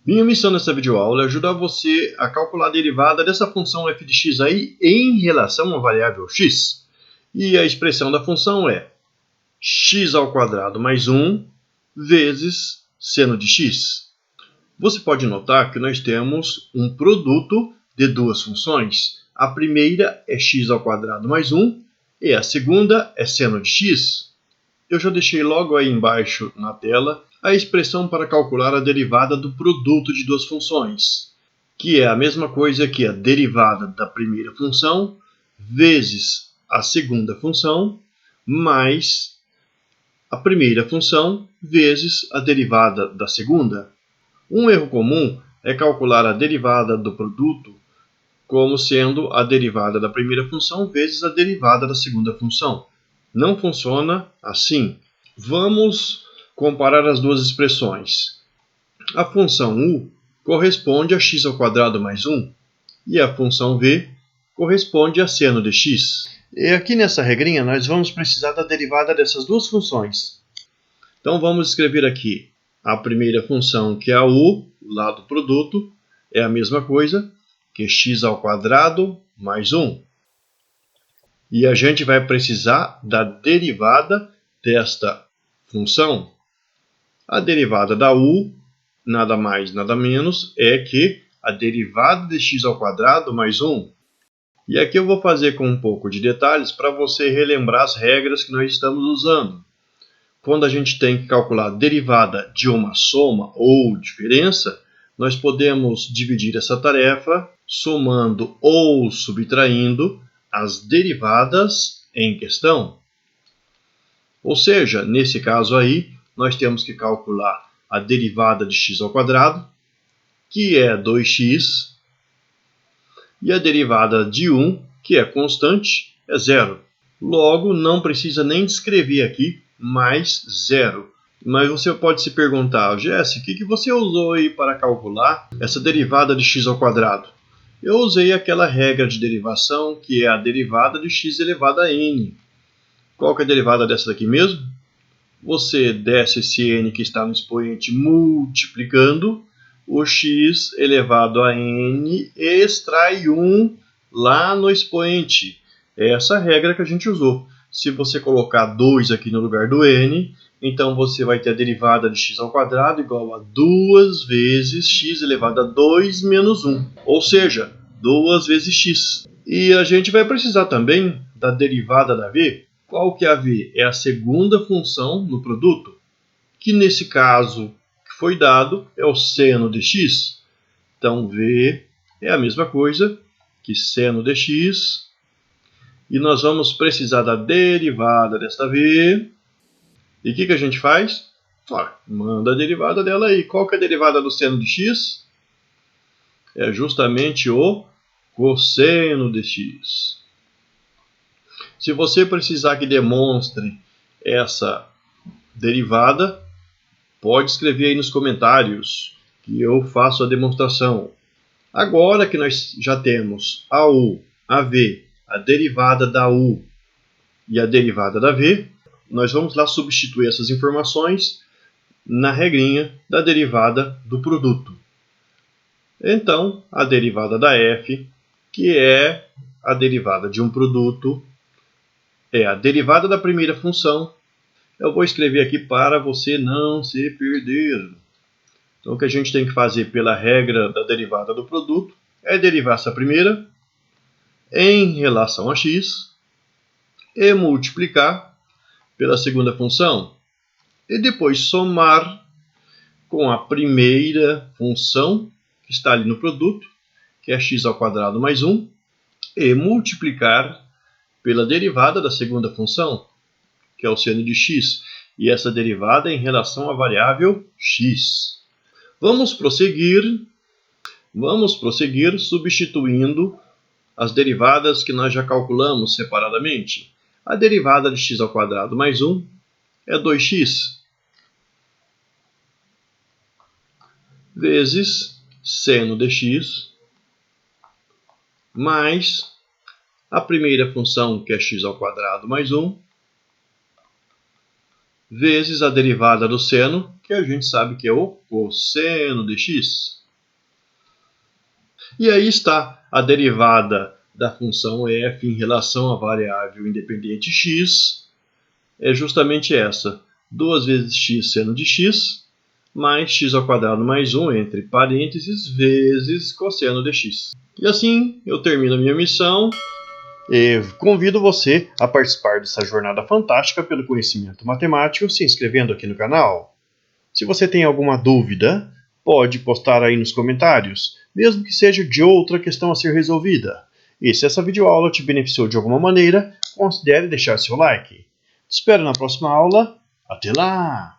Minha missão nessa videoaula é ajudar você a calcular a derivada dessa função f de x aí em relação à variável x. E a expressão da função é x² mais 1 vezes seno de x. Você pode notar que nós temos um produto de duas funções. A primeira é x² mais 1 e a segunda é seno de x. Eu já deixei logo aí embaixo na tela a expressão para calcular a derivada do produto de duas funções, que é a mesma coisa que a derivada da primeira função vezes a segunda função mais a primeira função vezes a derivada da segunda. Um erro comum é calcular a derivada do produto como sendo a derivada da primeira função vezes a derivada da segunda função. Não funciona assim. Vamos comparar as duas expressões. A função u corresponde a x² mais 1 e a função v corresponde a seno de x. E aqui nessa regrinha nós vamos precisar da derivada dessas duas funções. Então vamos escrever aqui a primeira função, que é a u, lá do produto, é a mesma coisa que x² mais 1. E a gente vai precisar da derivada desta função. A derivada da u, nada mais, nada menos, é que a derivada de x² mais 1. E aqui eu vou fazer com um pouco de detalhes para você relembrar as regras que nós estamos usando. Quando a gente tem que calcular a derivada de uma soma ou diferença, nós podemos dividir essa tarefa somando ou subtraindo as derivadas em questão. Ou seja, nesse caso aí, nós temos que calcular a derivada de x², que é 2x, e a derivada de 1, que é constante, é 0. Logo, não precisa nem escrever aqui mais 0. Mas você pode se perguntar, Jesse, o que você usou aí para calcular essa derivada de x²? Eu usei aquela regra de derivação, que é a derivada de x elevado a n. Qual que é a derivada dessa daqui mesmo? Você desce esse n que está no expoente multiplicando o x elevado a n e extrai 1 lá no expoente. É essa regra que a gente usou. Se você colocar 2 aqui no lugar do n, então você vai ter a derivada de x² igual a 2 vezes x elevado a 2 menos 1. Ou seja, 2 vezes x. E a gente vai precisar também da derivada da v. Qual que é a v? É a segunda função no produto, que nesse caso que foi dado é o seno de x. Então, v é a mesma coisa que seno de x. E nós vamos precisar da derivada desta v. E o que a gente faz? Manda a derivada dela aí. Qual que é a derivada do seno de x? É justamente o cosseno de x. Se você precisar que demonstre essa derivada, pode escrever aí nos comentários que eu faço a demonstração. Agora que nós já temos a u, a v, a derivada da u e a derivada da v, nós vamos lá substituir essas informações na regrinha da derivada do produto. Então, a derivada da f, que é a derivada de um produto, é a derivada da primeira função. Eu vou escrever aqui para você não se perder. Então, o que a gente tem que fazer pela regra da derivada do produto é derivar essa primeira em relação a x e multiplicar pela segunda função. E depois somar com a primeira função que está ali no produto, que é x² mais 1, e multiplicar pela derivada da segunda função, que é o seno de x, e essa derivada é em relação à variável x. Vamos prosseguir substituindo as derivadas que nós já calculamos separadamente. A derivada de x² mais 1 é 2x vezes seno de x mais a primeira função, que é x² mais 1, vezes a derivada do seno, que a gente sabe que é o cosseno de x. E aí está a derivada da função f em relação à variável independente x, é justamente essa, 2 vezes x seno de x, mais x ao quadrado mais 1, entre parênteses, vezes cosseno de x. E assim eu termino a minha missão e convido você a participar dessa jornada fantástica pelo conhecimento matemático se inscrevendo aqui no canal. Se você tem alguma dúvida, pode postar aí nos comentários, mesmo que seja de outra questão a ser resolvida. E se essa videoaula te beneficiou de alguma maneira, considere deixar seu like. Te espero na próxima aula. Até lá!